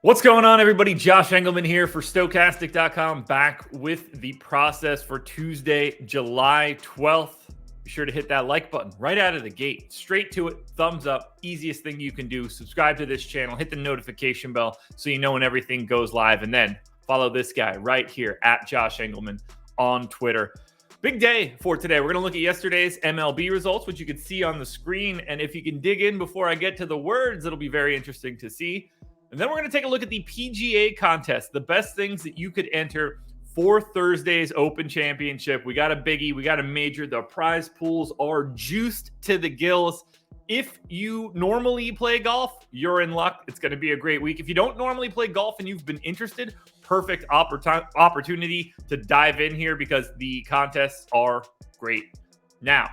What's going on, everybody? Josh Engleman here for Stokastic.com, back with the process for Tuesday, July 12th. Be sure to hit that like button right out of the gate. Straight to it, thumbs up, easiest thing you can do. Subscribe to this channel, hit the notification bell so you know when everything goes live, and then follow this guy right here at Josh Engleman on Twitter. Big day for today. We're going to look at yesterday's MLB results, which you can see on the screen, and if you can dig in before I get to the words, it'll be very interesting to see. And then we're going to take a look at the PGA contest, the best things that you could enter for Thursday's Open Championship. We got a biggie, we got a major. The prize pools are juiced to the gills. If you normally play golf, you're in luck. It's going to be a great week. If you don't normally play golf and you've been interested, perfect opportunity to dive in here because the contests are great. Now,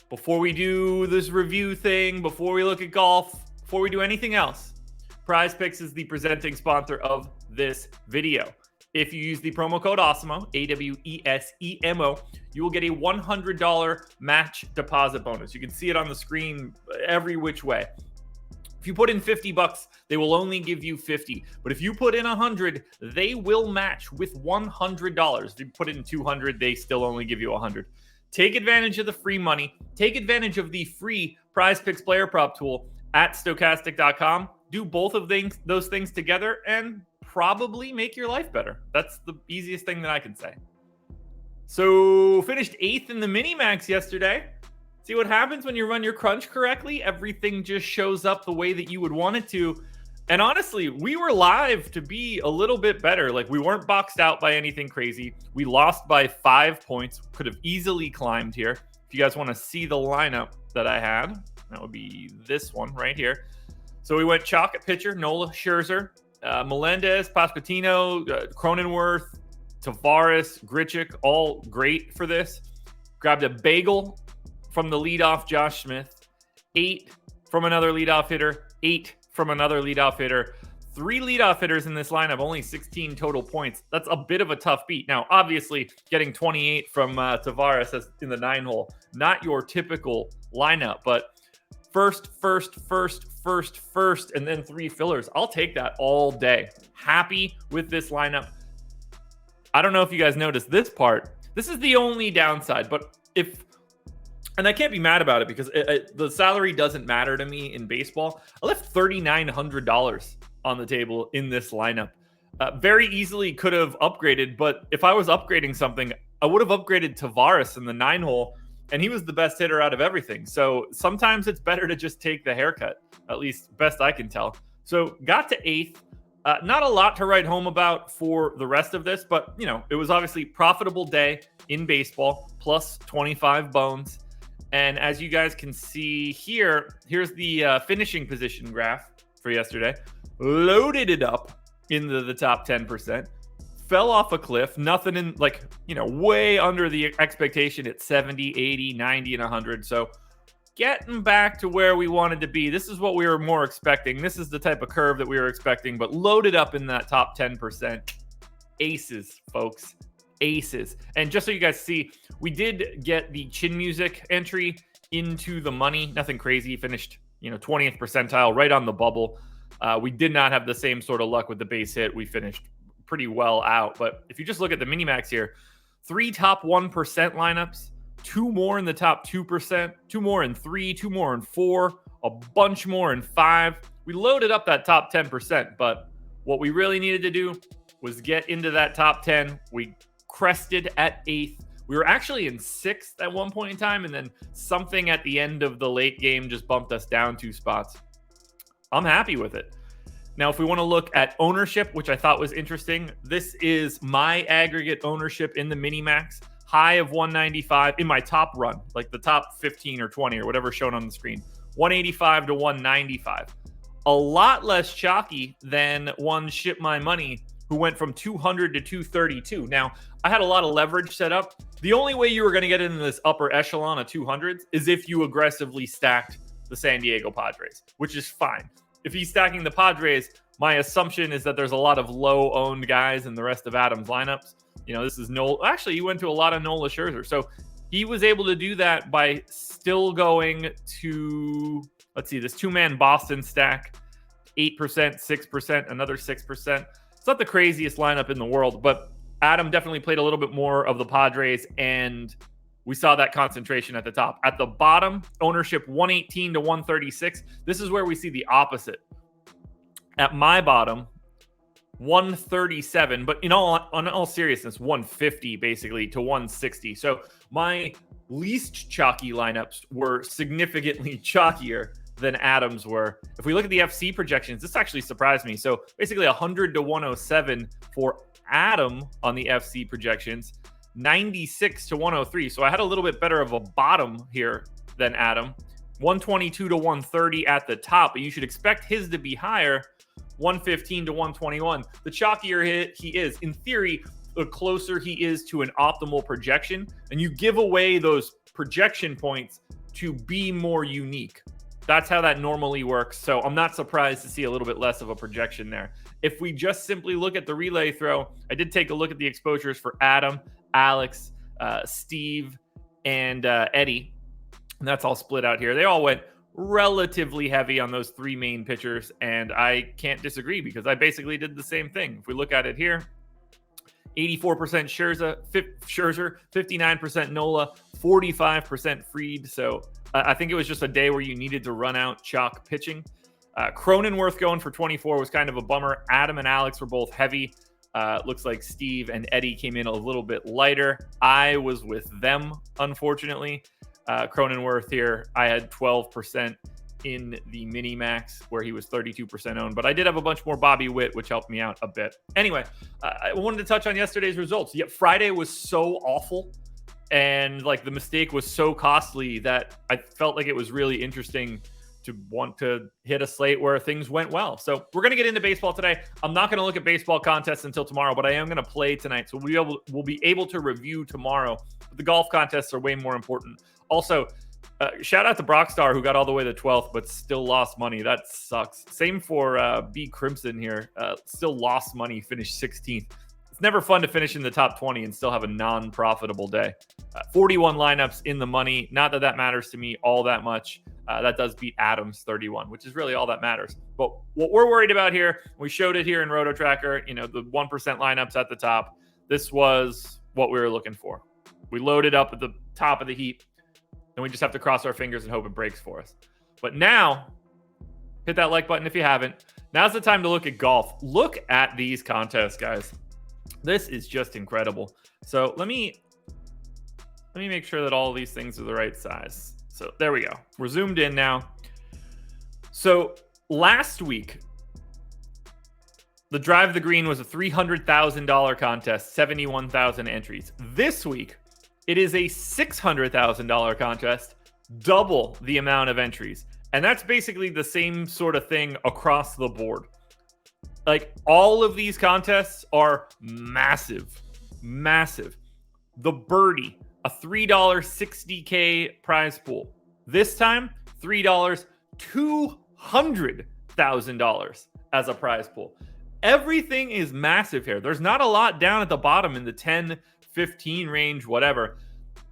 before we do this review thing, before we look at golf, before we do anything else, PrizePicks is the presenting sponsor of this video. If you use the promo code AWESEMO, AWESEMO, you will get a $100 match deposit bonus. You can see it on the screen every which way. If you put in $50, they will only give you $50. But if you put in $100, they will match with $100. If you put in $200, they still only give you $100. Take advantage of the free money. Take advantage of the free PrizePicks player prop tool at Stokastic.com. Do both of those things together and probably make your life better. That's the easiest thing that I can say. So finished 8th in the mini-max yesterday. See what happens when you run your crunch correctly? Everything just shows up the way that you would want it to. And honestly, we were live to be a little bit better. Like, we weren't boxed out by anything crazy. We lost by 5 points. Could have easily climbed here. If you guys want to see the lineup that I had, that would be this one right here. So we went chalk at pitcher, Nola, Scherzer, Melendez, Pasquantino, Cronenworth, Tavares, Grichuk, all great for this. Grabbed a bagel from the leadoff Josh Smith, 8 from another leadoff hitter, 8 from another leadoff hitter. 3 leadoff hitters in this lineup, only 16 total points. That's a bit of a tough beat. Now, obviously, getting 28 from Tavares in the 9-hole, not your typical lineup, but first, and then 3 fillers. I'll take that all day. Happy with this lineup. I don't know if you guys noticed this part. This is the only downside, but and I can't be mad about it because the salary doesn't matter to me in baseball. I left $3,900 on the table in this lineup. Very easily could have upgraded, but if I was upgrading something, I would have upgraded Tavares in the 9-hole, and he was the best hitter out of everything. So sometimes it's better to just take the haircut, at least best I can tell. So got to 8th. Not a lot to write home about for the rest of this, but, you know, it was obviously profitable day in baseball, plus 25 bones. And as you guys can see here, here's the finishing position graph for yesterday. Loaded it up into the top 10%. Fell off a cliff, nothing in, like, you know, way under the expectation at 70, 80, 90, and 100. So getting back to where we wanted to be. This is what we were more expecting. This is the type of curve that we were expecting, but loaded up in that top 10%. Aces, folks. Aces. And just so you guys see, we did get the chin music entry into the money. Nothing crazy. Finished, 20th percentile, right on the bubble. We did not have the same sort of luck with the base hit. We finished pretty well out. But if you just look at the mini-max here, 3 top 1% lineups, 2 more in the top 2%, 2 more in 3, 2 more in 4, a bunch more in 5. We loaded up that top 10%, but what we really needed to do was get into that top 10. We crested at 8th. We were actually in 6th at one point in time, and then something at the end of the late game just bumped us down 2 spots. I'm happy with it. Now, if we want to look at ownership, which I thought was interesting, this is my aggregate ownership in the mini-max. High of 195 in my top run, like the top 15 or 20 or whatever shown on the screen. 185 to 195. A lot less chalky than one Ship My Money, who went from 200 to 232. Now, I had a lot of leverage set up. The only way you were going to get into this upper echelon of 200s is if you aggressively stacked the San Diego Padres, which is fine. If he's stacking the Padres, my assumption is that there's a lot of low-owned guys in the rest of Adam's lineups. This is Nola. Actually, he went to a lot of Nola Scherzer. So he was able to do that by still going to, let's see, this 2-man Boston stack. 8%, 6%, another 6%. It's not the craziest lineup in the world, but Adam definitely played a little bit more of the Padres, and we saw that concentration at the top. At the bottom, ownership 118 to 136. This is where we see the opposite. At my bottom, 137, but in all seriousness, 150 basically to 160. So my least chalky lineups were significantly chalkier than Adam's were. If we look at the FC projections, this actually surprised me. So basically 100 to 107 for Adam on the FC projections, 96 to 103. So I had a little bit better of a bottom here than Adam. 122 to 130 at the top, but you should expect his to be higher. 115 to 121. The chalkier he is, in theory, the closer he is to an optimal projection, and you give away those projection points to be more unique. That's how that normally works. So I'm not surprised to see a little bit less of a projection there. If we just simply look at the relay throw, I did take a look at the exposures for Adam, Alex, Steve, and Eddie. And that's all split out here. They all went relatively heavy on those three main pitchers, and I can't disagree because I basically did the same thing. If we look at it here, 84% Scherzer, 59% Nola, 45% Fried. So I think it was just a day where you needed to run out chalk pitching. Cronenworth going for 24 was kind of a bummer. Adam and Alex were both heavy. Looks like Steve and Eddie came in a little bit lighter. I was with them, unfortunately. Cronenworth here, I had 12% in the mini max where he was 32% owned, but I did have a bunch more Bobby Witt, which helped me out a bit. Anyway, I wanted to touch on yesterday's results. Yet Friday was so awful, and like the mistake was so costly that I felt like it was really interesting to want to hit a slate where things went well. So we're going to get into baseball today. I'm not going to look at baseball contests until tomorrow, but I am going to play tonight. So we'll be able to review tomorrow. But the golf contests are way more important. Also, shout out to Brockstar, who got all the way to 12th, but still lost money. That sucks. Same for B Crimson here. Still lost money, finished 16th. It's never fun to finish in the top 20 and still have a non-profitable day. 41 lineups in the money. Not that that matters to me all that much. That does beat Adams 31, which is really all that matters. But what we're worried about here, we showed it here in Roto Tracker, the 1% lineups at the top. This was what we were looking for. We loaded up at the top of the heap, and we just have to cross our fingers and hope it breaks for us. But now, hit that like button if you haven't. Now's the time to look at golf. Look at these contests, guys. This is just incredible. So let me make sure that all these things are the right size. So there we go. We're zoomed in now. So last week, the Drive the Green was a $300,000 contest, 71,000 entries. This week, it is a $600,000 contest, double the amount of entries. And that's basically the same sort of thing across the board. Like, all of these contests are massive, massive. The Birdie, a $3 60K prize pool. This time, $3, $200,000 as a prize pool. Everything is massive here. There's not a lot down at the bottom in the 10, 15 range, whatever.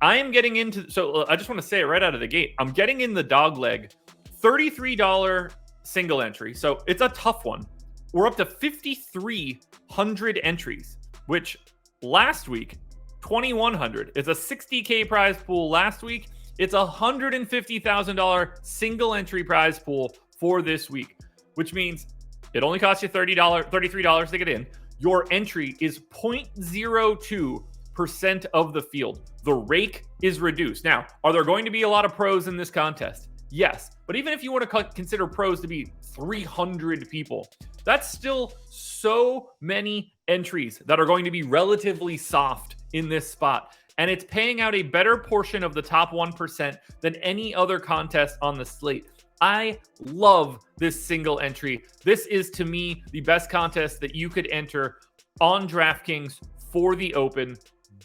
I am getting into, so I just want to say it right out of the gate. I'm getting in the dog leg, $33 single entry. So it's a tough one. We're up to 5,300 entries, which last week, 2,100. It's a 60K prize pool last week. It's a $150,000 single entry prize pool for this week, which means it only costs you $33 to get in. Your entry is 0.02% of the field. The rake is reduced. Now, are there going to be a lot of pros in this contest? Yes. But even if you want to consider pros to be 300 people, that's still so many entries that are going to be relatively soft in this spot. And it's paying out a better portion of the top 1% than any other contest on the slate. I love this single entry. This is, to me, the best contest that you could enter on DraftKings for the Open,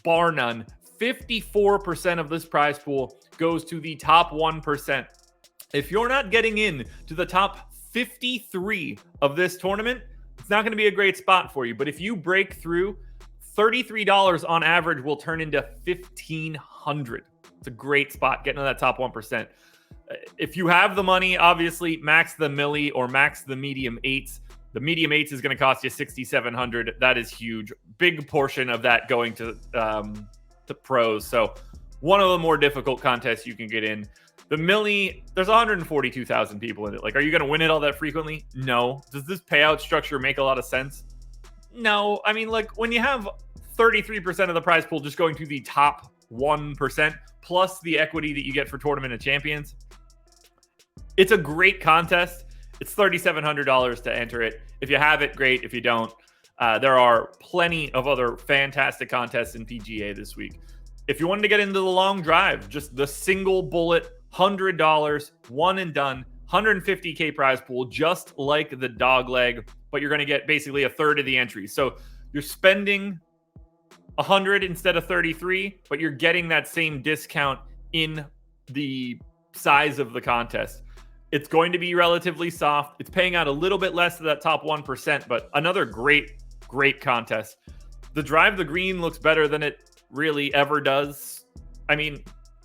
bar none. 54% of this prize pool goes to the top 1%. If you're not getting in to the top 53 of this tournament, it's not going to be a great spot for you. But if you break through, $33 on average will turn into $1,500. It's a great spot getting to that top 1%. If you have the money, obviously max the milli or max the medium eights. The medium eights is going to cost you $6,700. That is huge. Big portion of that going to pros. So one of the more difficult contests you can get in. The milli, there's 142,000 people in it. Like, are you going to win it all that frequently? No. Does this payout structure make a lot of sense? No. I mean, like, when you have 33% of the prize pool just going to the top 1% plus the equity that you get for Tournament of Champions, it's a great contest. It's $3,700 to enter it. If you have it, great. If you don't, there are plenty of other fantastic contests in PGA this week. If you wanted to get into the long drive, just the single bullet, $100, one and done, 150K prize pool, just like the dog leg, but you're going to get basically a third of the entries. So you're spending 100 instead of 33, but you're getting that same discount in the size of the contest. It's going to be relatively soft. It's paying out a little bit less to that top 1%, but another great contest. The drive the green looks better than it really ever does. I mean,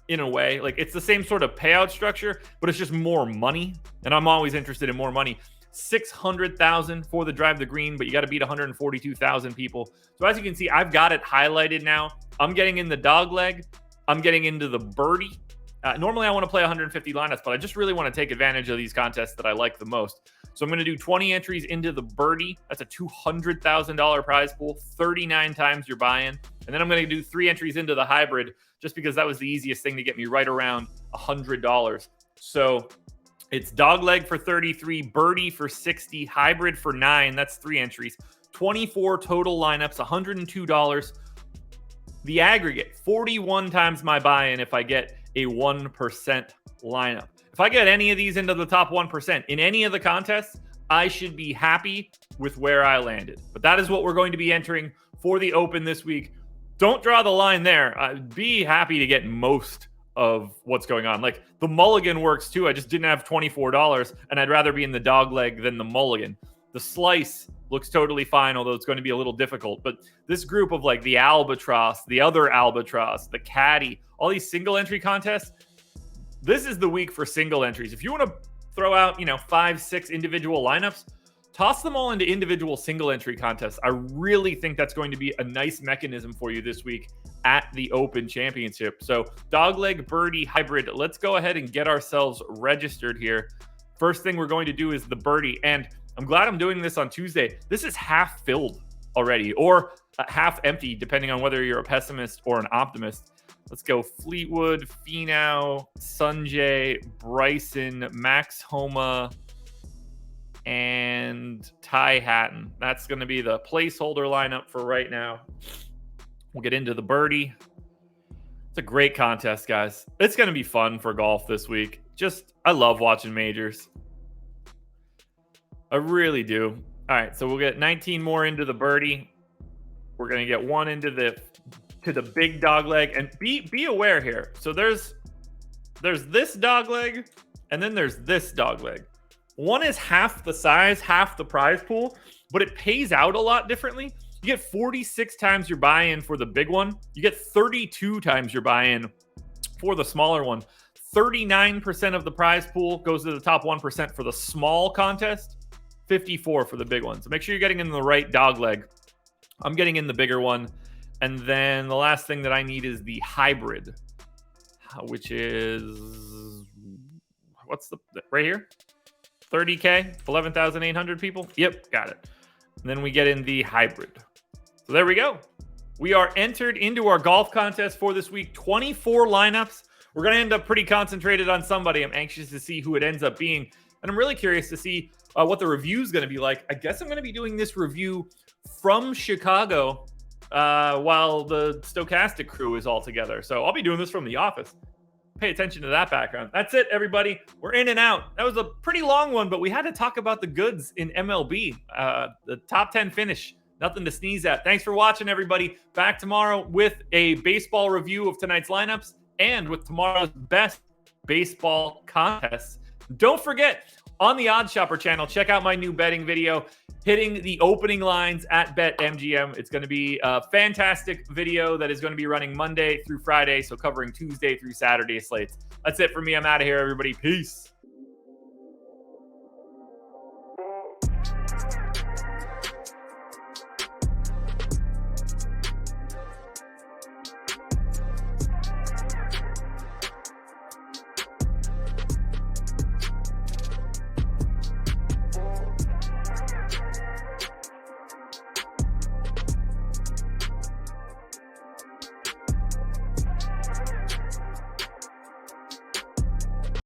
in a way, like, it's the same sort of payout structure, but it's just more money. And I'm always interested in more money. 600,000 for the drive the green, but you got to beat 142,000 people. So as you can see, I've got it highlighted now. I'm getting in the dog leg. I'm getting into the birdie. Normally, I want to play 150 lineups, but I just really want to take advantage of these contests that I like the most. So I'm going to do 20 entries into the birdie. That's a $200,000 prize pool, 39 times your buy-in. And then I'm going to do 3 entries into the hybrid just because that was the easiest thing to get me right around $100. So it's dog leg for 33, birdie for 60, hybrid for 9. That's 3 entries. 24 total lineups, $102. The aggregate, 41 times my buy-in if I get a 1% lineup. If I get any of these into the top 1% in any of the contests, I should be happy with where I landed. But that is what we're going to be entering for the Open this week. Don't draw the line there. I'd be happy to get most of what's going on. Like, the mulligan works too. I just didn't have $24, and I'd rather be in the dog leg than the mulligan. The slice looks totally fine, although it's going to be a little difficult. But this group of, like, the albatross, the other albatross, the caddy, all these single entry contests, this is the week for single entries. If you want to throw out, 5-6 individual lineups, toss them all into individual single entry contests. I really think that's going to be a nice mechanism for you this week at the Open Championship. So dogleg, birdie, hybrid. Let's go ahead and get ourselves registered here. First thing we're going to do is the birdie. And I'm glad I'm doing this on Tuesday. This is half filled already, or half empty, depending on whether you're a pessimist or an optimist. Let's go Fleetwood, Finau, Sanjay, Bryson, Max Homa, and Ty Hatton. That's going to be the placeholder lineup for right now. We'll get into the birdie. It's a great contest, guys. It's going to be fun for golf this week. I love watching majors. I really do. All right, so we'll get 19 more into the birdie. We're going to get one into the big dog leg, and be aware here. So there's this dog leg, and then there's this dog leg. One is half the size, half the prize pool, but it pays out a lot differently. You get 46 times your buy-in for the big one. You get 32 times your buy-in for the smaller one. 39% of the prize pool goes to the top 1% for the small contest, 54 for the big one. So make sure you're getting in the right dog leg. I'm getting in the bigger one. And then the last thing that I need is the hybrid, which is, right here? 30K, 11,800 people. Yep, got it. And then we get in the hybrid. So there we go. We are entered into our golf contest for this week. 24 lineups. We're going to end up pretty concentrated on somebody. I'm anxious to see who it ends up being. And I'm really curious to see what the review is going to be like. I guess I'm going to be doing this review from Chicago while the Stokastic crew is all together. So I'll be doing this from the office. Pay attention to that background. That's it, everybody. We're in and out. That was a pretty long one, but we had to talk about the goods in MLB. The top 10 finish. Nothing to sneeze at. Thanks for watching, everybody. Back tomorrow with a baseball review of tonight's lineups and with tomorrow's best baseball contests. Don't forget, on the Odds Shopper channel. Check out my new betting video, hitting the opening lines at BetMGM. It's going to be a fantastic video that is going to be running Monday through Friday, so covering Tuesday through Saturday slates. That's it for me. I'm out of here, everybody. Peace.